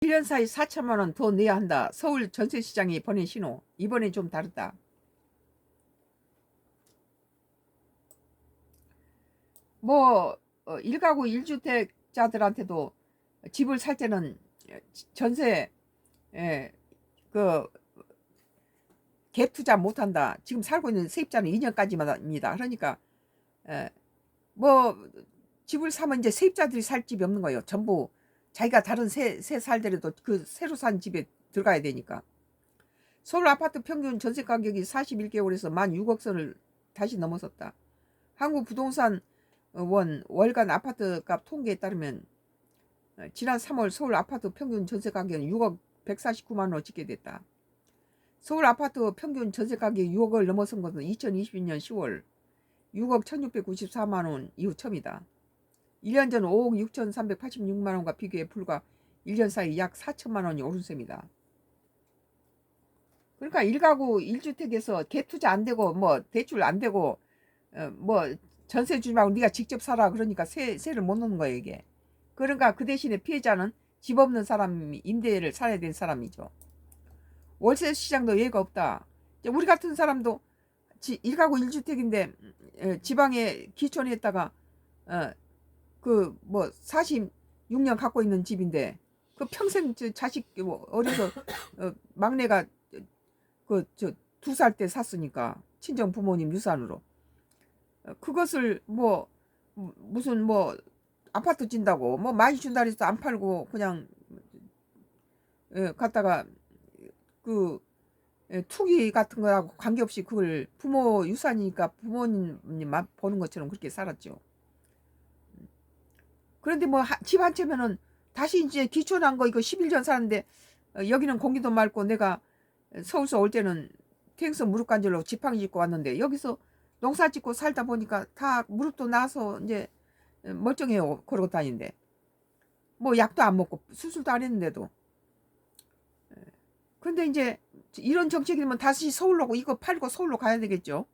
1년 사이 4천만 원 더 내야 한다. 서울 전세시장이 보낸 신호. 이번엔 좀 다르다. 뭐 1가구 1주택자들한테도 집을 살 때는 전세 예, 그 갭 투자 못한다. 지금 살고 있는 세입자는 2년까지만입니다. 그러니까 예, 뭐 집을 사면 이제 세입자들이 살 집이 없는 거예요. 전부 자기가 다른 새 살더라도 그 새로 산 집에 들어가야 되니까. 서울 아파트 평균 전세 가격이 41개월에서 만 6억 선을 다시 넘어섰다. 한국 부동산 원 월간 아파트 값 통계에 따르면 지난 3월 서울 아파트 평균 전세 가격은 6억 149만 원을 찍게 됐다. 서울 아파트 평균 전세 가격이 6억을 넘어선 것은 2022년 10월 6억 1694만 원 이후 처음이다. 1년 전 5억 6386만 원과 비교해 불과 1년 사이 약 4천만 원이 오른 셈이다. 그러니까 1가구 1주택에서 갭 투자 안 되고 뭐 대출 안 되고 뭐 전세 주지 말고 네가 직접 살아 그러니까 세를 못 넣는 거예요 이게. 그러니까 그 대신에 피해자는 집 없는 사람이 임대를 살아야 되는 사람이죠. 월세 시장도 예가 없다. 우리 같은 사람도 1가구 1주택인데 지방에 기촌에 있다가 그 뭐 46년 갖고 있는 집인데 그 평생 자식 뭐 어려서 막내가 그 저 2살 때 샀으니까 친정 부모님 유산으로 그것을 뭐 무슨 뭐 아파트 준다고 뭐 많이 준다 해서 안 팔고 그냥 갖다가 그 투기 같은 거하고 관계없이 그걸 부모 유산이니까 부모님이 보는 것처럼 그렇게 살았죠. 그런데 뭐 집 한 채면은 다시 이제 기촌한 거 이거 10일 전 사는데 여기는 공기도 맑고 내가 서울서 올 때는 퇴행성 무릎 관절로 지팡이 짚고 왔는데 여기서 농사 짓고 살다 보니까 다 무릎도 나서 이제 멀쩡해요. 걸어 다니는데 뭐 약도 안 먹고 수술도 안 했는데도. 근데 이제 이런 정책이면 다시 서울로 이거 팔고 서울로 가야 되겠죠.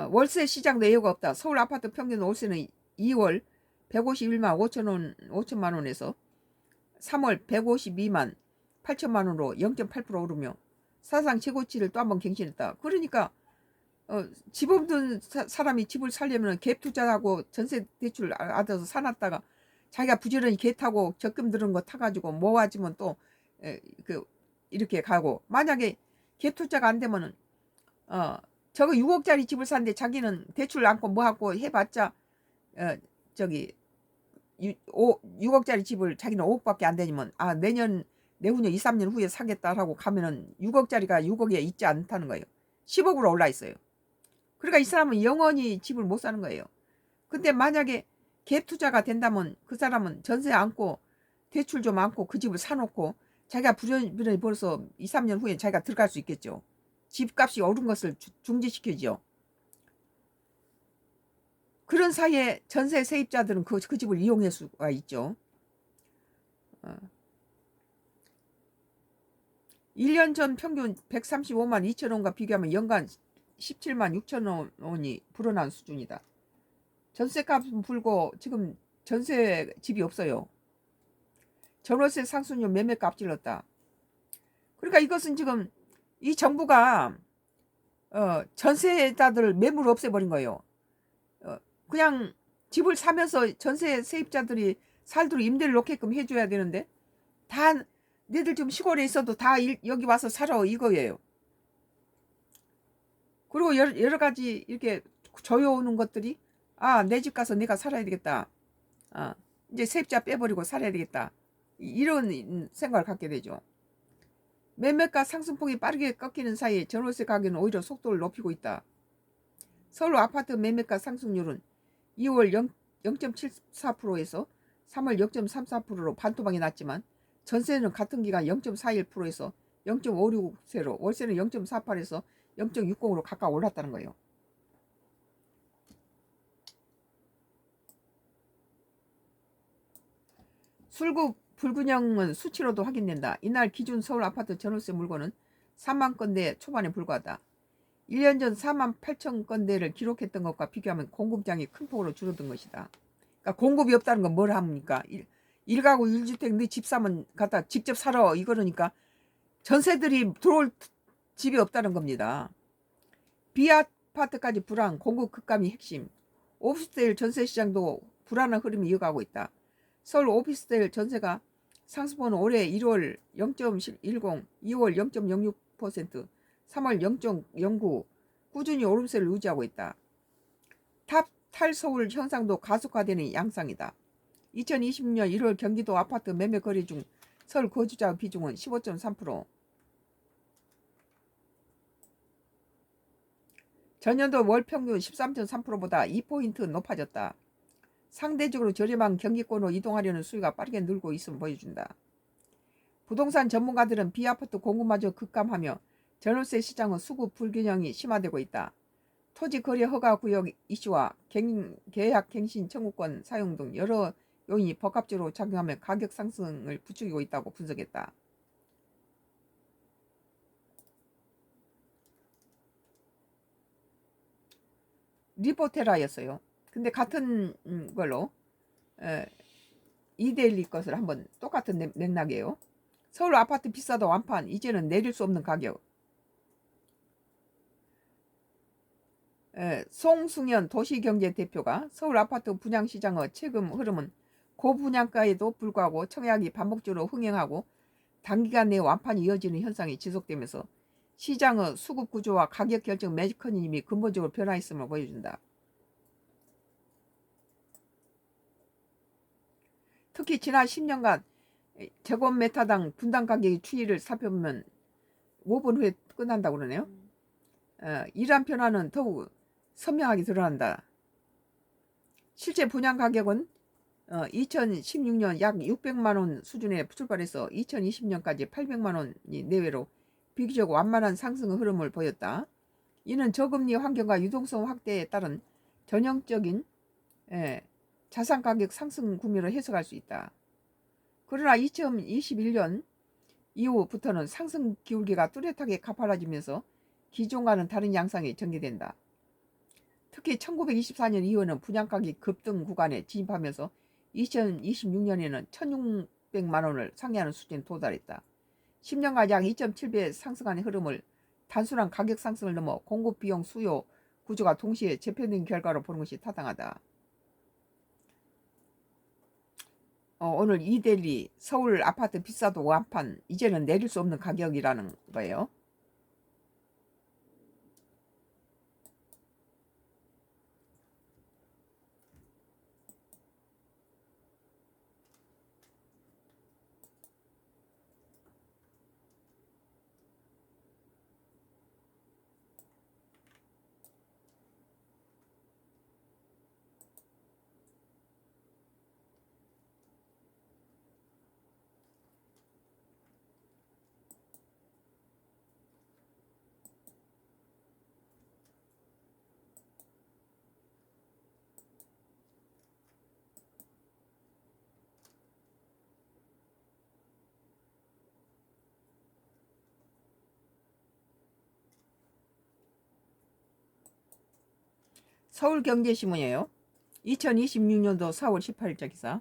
월세 시장도 여유가 없다. 서울 아파트 평균 월세는 2월 151만 5천만 원에서 3월 152만 8천만 원으로 0.8% 오르며 사상 최고치를 또 한 번 갱신했다. 그러니까 집 없는 사람이 집을 살려면 갭 투자하고 전세 대출 받아서 사놨다가 자기가 부지런히 개 타고 적금 들은 거 타가지고 모아지면 또 이렇게 가고 만약에 갭 투자가 안 되면은 저거 6억짜리 집을 샀는데 자기는 대출 안고 뭐 하고 해봤자 저기 6억짜리 집을 자기는 5억밖에 안 되면 내후년 2, 3년 후에 사겠다라고 가면은 6억짜리가 6억에 있지 않다는 거예요. 10억으로 올라 있어요. 그러니까 이 사람은 영원히 집을 못 사는 거예요. 근데 만약에 갭 투자가 된다면 그 사람은 전세 안고 대출 좀 안고 그 집을 사놓고 자기가 부지런히 벌어서 2, 3년 후에 자기가 들어갈 수 있겠죠. 집값이 오른 것을 중지시켜죠. 그런 사이에 전세 세입자들은 그 집을 이용할 수가 있죠. 1년 전 평균 135만 2천 원과 비교하면 연간 17만 6천 원이 불어난 수준이다. 전세값은 불고 지금 전세 집이 없어요. 전월세 상승률 매매가 앞질렀다. 그러니까 이것은 지금 이 정부가 전세자들을 매물 없애버린 거예요. 그냥 집을 사면서 전세 세입자들이 살도록 임대를 놓게끔 해줘야 되는데 다 너희들 지금 시골에 있어도 다 여기 와서 살아 이거예요. 그리고 여러 가지 이렇게 조여오는 것들이 내 집 가서 내가 살아야 되겠다. 이제 세입자 빼버리고 살아야 되겠다. 이런 생각을 갖게 되죠. 매매가 상승폭이 빠르게 꺾이는 사이에 전월세 가격은 오히려 속도를 높이고 있다. 서울 아파트 매매가 상승률은 2월 0.74%에서 3월 0.34%로 반토막이 났지만 전세는 같은 기간 0.41%에서 0.56세로 월세는 0.48에서 0.60으로 각각 올랐다는 거예요. 출구 불균형은 수치로도 확인된다. 이날 기준 서울 아파트 전월세 물건은 3만 건대 초반에 불과하다. 1년 전 4만 8천 건대를 기록했던 것과 비교하면 공급량이 큰 폭으로 줄어든 것이다. 그러니까 공급이 없다는 건 뭘 합니까? 1가구 1주택 너 집 사면 갖다 직접 살아 이거러니까 전세들이 들어올 집이 없다는 겁니다. 비아파트까지 불황, 공급 급감이 핵심. 오피스텔 전세 시장도 불안한 흐름이 이어가고 있다. 서울 오피스텔 전세가 상승폭은 올해 1월 0.10, 2월 0.06%, 3월 0.09 꾸준히 오름세를 유지하고 있다. 탈서울 현상도 가속화되는 양상이다. 2020년 1월 경기도 아파트 매매 거래 중 서울 거주자 비중은 15.3%. 전년도 월 평균 13.3%보다 2포인트 높아졌다. 상대적으로 저렴한 경기권으로 이동하려는 수요가 빠르게 늘고 있음을 보여준다. 부동산 전문가들은 비아파트 공급마저 급감하며 전월세 시장은 수급 불균형이 심화되고 있다. 토지 거래 허가 구역 이슈와 계약 갱신 청구권 사용 등 여러 요인이 복합적으로 작용하며 가격 상승을 부추기고 있다고 분석했다. 리포테라였어요. 근데 같은 걸로 이데일리 것을 한번 똑같은 맥락이에요. 서울 아파트 비싸다 완판, 이제는 내릴 수 없는 가격. 송승현 도시경제 대표가 서울 아파트 분양시장의 최근 흐름은 고분양가에도 불구하고 청약이 반복적으로 흥행하고 단기간 내에 완판이 이어지는 현상이 지속되면서 시장의 수급 구조와 가격 결정 메커니즘이 근본적으로 변화했음을 보여준다. 특히 지난 10년간 제곱미터당 분당 가격의 추이를 살펴보면 5분 후에 끝난다고 그러네요. 이러한 변화는 더욱 선명하게 드러난다. 실제 분양 가격은 2016년 약 600만원 수준에 출발해서 2020년까지 800만원이 내외로 비교적 완만한 상승 흐름을 보였다. 이는 저금리 환경과 유동성 확대에 따른 전형적인 자산 가격 상승 구매로 해석할 수 있다. 그러나 2021년 이후부터는 상승 기울기가 뚜렷하게 가팔라지면서 기존과는 다른 양상이 전개된다. 특히 1924년 이후는 분양가격이 급등 구간에 진입하면서 2026년에는 1600만원을 상회하는 수준에 도달했다. 10년간 약 2.7배 상승하는 흐름을 단순한 가격 상승을 넘어 공급 비용 수요 구조가 동시에 재편된 결과로 보는 것이 타당하다. 오늘 이데일리 서울 아파트 비싸도 완판, 이제는 내릴 수 없는 가격이라는 거예요. 서울경제신문이에요. 2026년도 4월 18일자 기사.